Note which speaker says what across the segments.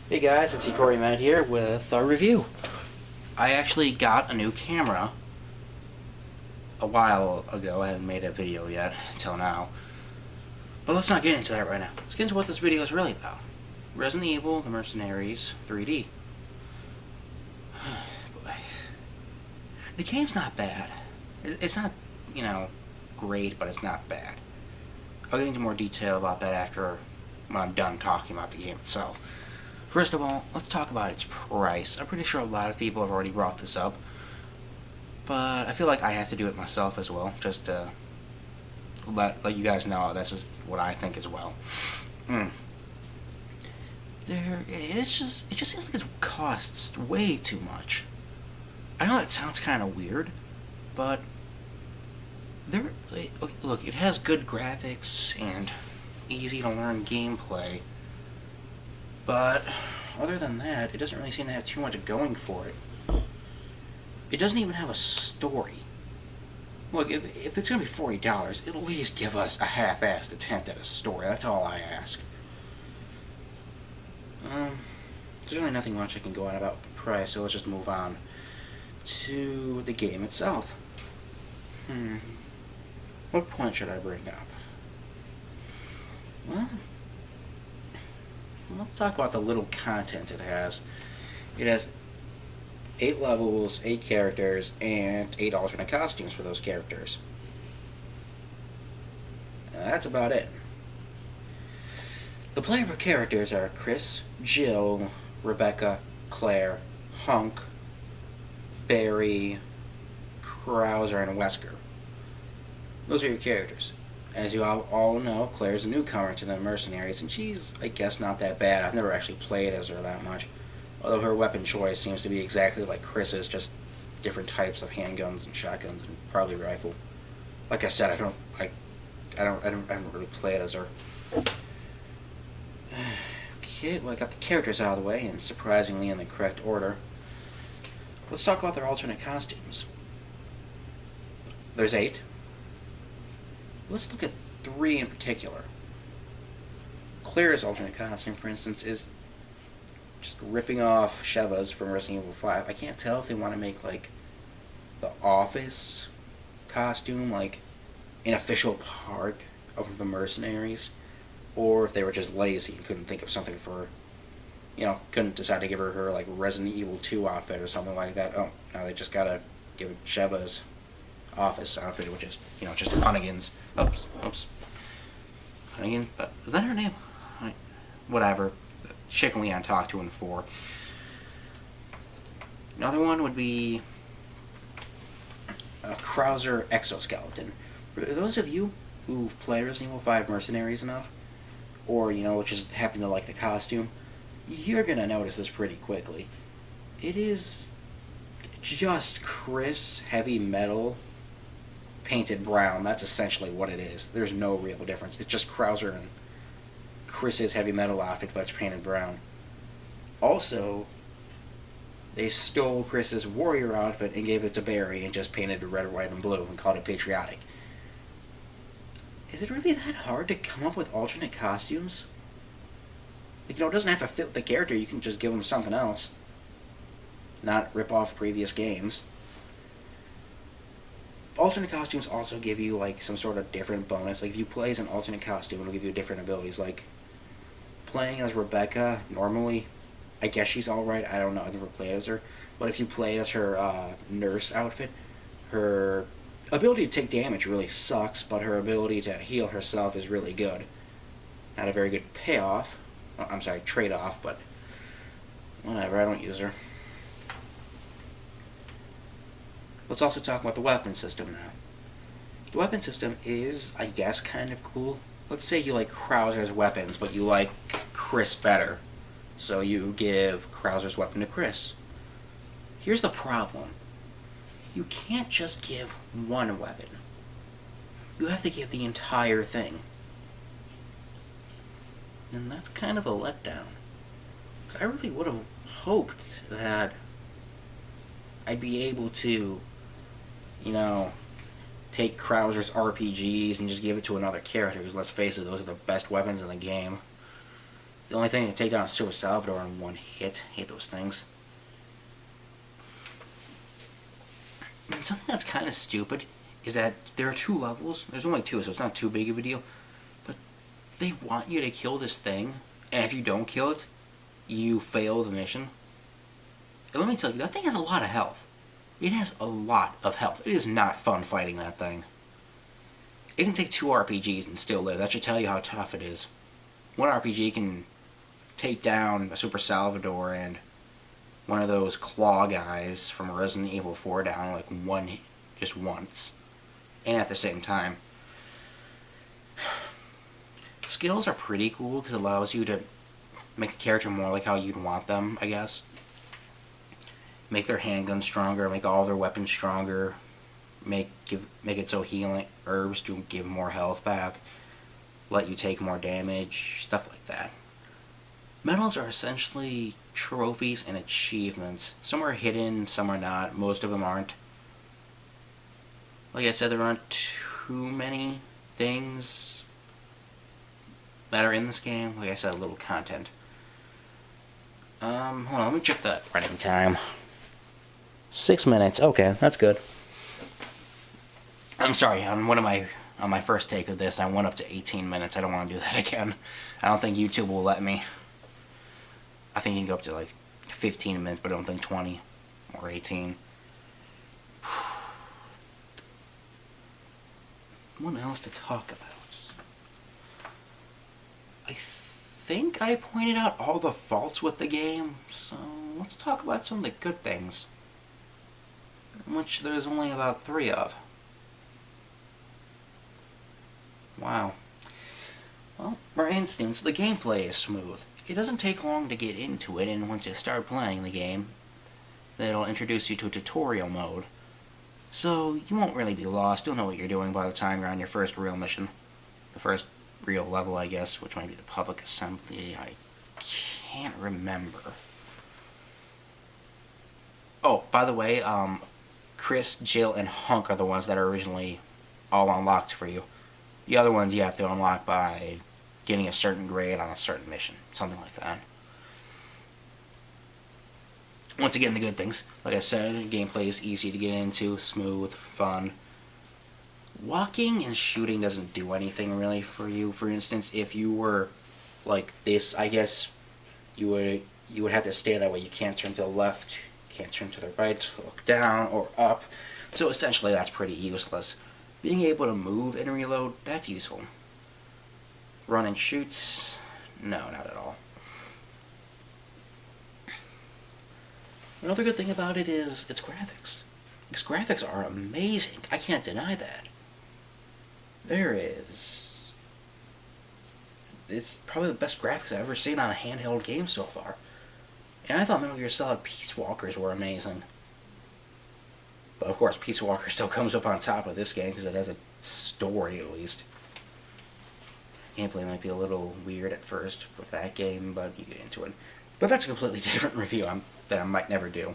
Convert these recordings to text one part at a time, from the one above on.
Speaker 1: Hey guys, it's Corey Matt here with a review. I actually got a new camera a while ago. I haven't made a video yet until now. But let's not get into that right now. Let's get into what this video is really about. Resident Evil, the Mercenaries, 3D. Boy. The game's not bad. It's not, great, but it's not bad. I'll get into more detail about that after when I'm done talking about the game itself. First of all, let's talk about its price. I'm pretty sure a lot of people have already brought this up, but I feel like I have to do it myself as well, just to let you guys know this is what I think as well. Mm. It just seems like it costs way too much. I know that sounds kind of weird, but look, it has good graphics and easy to learn gameplay. But other than that, it doesn't really seem to have too much going for it. It doesn't even have a story. Look, if it's going to be $40, at least give us a half-assed attempt at a story. That's all I ask. There's really nothing much I can go on about the price, so let's just move on to the game itself. What point should I bring up? Well, let's talk about the little content it has. It has 8 levels, 8 characters, and 8 alternate costumes for those characters. And that's about it. The playable characters are Chris, Jill, Rebecca, Claire, Hunk, Barry, Krauser, and Wesker. Those are your characters. As you all know, Claire's a newcomer to the Mercenaries, and she's, I guess, not that bad. I've never actually played as her that much. Although her weapon choice seems to be exactly like Chris's, just different types of handguns and shotguns and probably rifle. Like I said, I haven't really played as her. Okay, well, I got the characters out of the way, and surprisingly in the correct order. Let's talk about their alternate costumes. There's 8. Let's look at 3 in particular. Claire's alternate costume, for instance, is just ripping off Sheva's from Resident Evil 5. I can't tell if they want to make, like, the Office costume, like, an official part of the Mercenaries, or if they were just lazy and couldn't think of something for, couldn't decide to give her like, Resident Evil 2 outfit or something like that. Oh, now they just gotta give Sheva's Office outfit, which is, just Hunnigan's. Oops. Hunnigan? Is that her name? Whatever. Chick Leon talked to in 4. Another one would be a Krauser exoskeleton. For those of you who've played Resident Evil 5 Mercenaries enough, or, just happen to like the costume, you're gonna notice this pretty quickly. It is just Chris heavy metal painted brown. That's essentially what it is. There's no real difference. It's just Krauser and Chris's heavy metal outfit, but it's painted brown. Also, they stole Chris's warrior outfit and gave it to Barry and just painted it red, white, and blue and called it patriotic. Is it really that hard to come up with alternate costumes? Like, it doesn't have to fit the character. You can just give them something else. Not rip off previous games. Alternate costumes also give you, like, some sort of different bonus. Like, if you play as an alternate costume, it'll give you different abilities. Like, playing as Rebecca, normally, I guess she's alright. I don't know. I've never played as her. But if you play as her nurse outfit, her ability to take damage really sucks, but her ability to heal herself is really good. Not a very good payoff. I'm sorry, trade-off, but whatever, I don't use her. Let's also talk about the weapon system now. The weapon system is, I guess, kind of cool. Let's say you like Krauser's weapons, but you like Chris better. So you give Krauser's weapon to Chris. Here's the problem. You can't just give one weapon. You have to give the entire thing. And that's kind of a letdown. Because I really would have hoped that I'd be able to, take Krauser's RPGs and just give it to another character, because let's face it, those are the best weapons in the game. The only thing to take down is Super Salvador in one hit. Hate those things. And something that's kind of stupid is that there are 2 levels. There's only 2, so it's not too big of a deal. But they want you to kill this thing, and if you don't kill it, you fail the mission. And let me tell you, that thing has a lot of health. It has a lot of health. It is not fun fighting that thing. It can take 2 RPGs and still live. That should tell you how tough it is. 1 RPG can take down a Super Salvador and one of those claw guys from Resident Evil 4 down like just once, and at the same time. Skills are pretty cool because it allows you to make a character more like how you'd want them, I guess. Make their handguns stronger, make all their weapons stronger, make it so healing herbs to give more health back, let you take more damage, stuff like that. Medals are essentially trophies and achievements. Some are hidden, some are not. Most of them aren't. Like I said, there aren't too many things that are in this game. Like I said, a little content. Hold on, let me check the running time. 6 minutes. Okay, that's good. I'm sorry, on my first take of this, I went up to 18 minutes. I don't want to do that again. I don't think YouTube will let me. I think you can go up to like 15 minutes, but I don't think 20 or 18. What else to talk about? I think I pointed out all the faults with the game, so let's talk about some of the good things, which there's only about 3 of. Wow. Well, for instance, the gameplay is smooth. It doesn't take long to get into it, and once you start playing the game, it'll introduce you to a tutorial mode. So you won't really be lost. You'll know what you're doing by the time you're on your first real mission. The first real level, I guess, which might be the public assembly. I can't remember. Oh, by the way, Chris, Jill, and Hunk are the ones that are originally all unlocked for you. The other ones you have to unlock by getting a certain grade on a certain mission. Something like that. Once again, the good things. Like I said, gameplay is easy to get into, smooth, fun. Walking and shooting doesn't do anything really for you. For instance, if you were like this, I guess you would have to stay that way. You can't turn to the left, can't turn to the right, look down or up. So essentially that's pretty useless. Being able to move and reload, that's useful. Run and shoot, no, not at all. Another good thing about it is its graphics. Its graphics are amazing. I can't deny that. It's probably the best graphics I've ever seen on a handheld game so far. And I thought Metal Gear Solid Peace Walkers were amazing. But of course, Peace Walker still comes up on top of this game because it has a story at least. Gameplay might be a little weird at first with that game, but you get into it. But that's a completely different review that I might never do.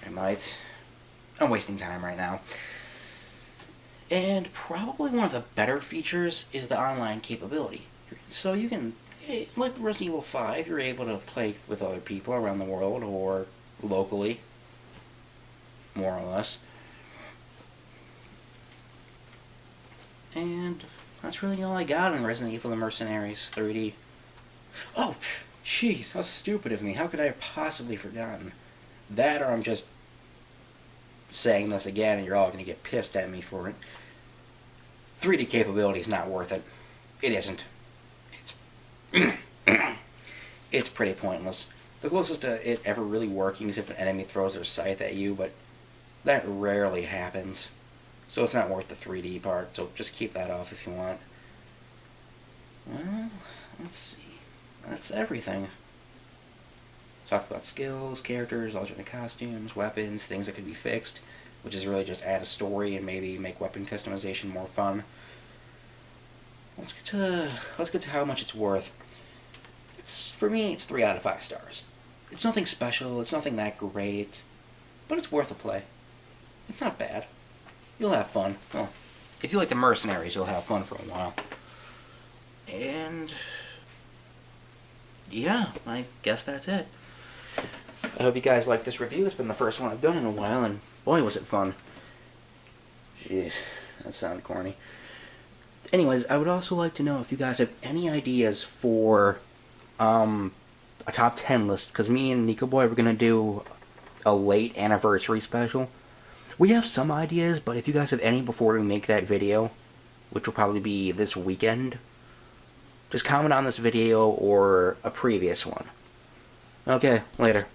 Speaker 1: I'm wasting time right now. And probably one of the better features is the online capability. So you can, like Resident Evil 5, you're able to play with other people around the world or locally, more or less. And that's really all I got on Resident Evil: The Mercenaries 3D. Oh, jeez, how stupid of me. How could I have possibly forgotten? That, or I'm just saying this again and you're all going to get pissed at me for it. 3D capability is not worth it. It isn't. It's pretty pointless. The closest to it ever really working is if an enemy throws their scythe at you, but that rarely happens. So it's not worth the 3D part, so just keep that off if you want. Well, let's see. That's everything. Talked about skills, characters, alternate costumes, weapons, things that could be fixed, which is really just add a story and maybe make weapon customization more fun. Let's get to how much it's worth. For me, it's 3 out of 5 stars. It's nothing special, it's nothing that great, but it's worth a play. It's not bad. You'll have fun. Well, if you like the Mercenaries, you'll have fun for a while. And yeah, I guess that's it. I hope you guys like this review. It's been the first one I've done in a while, and boy, was it fun. Jeez, that sounded corny. Anyways, I would also like to know if you guys have any ideas for um, a top 10 list, because me and Nico Boy were going to do a late anniversary special. We have some ideas, but if you guys have any before we make that video, which will probably be this weekend, just comment on this video or a previous one. Okay, later.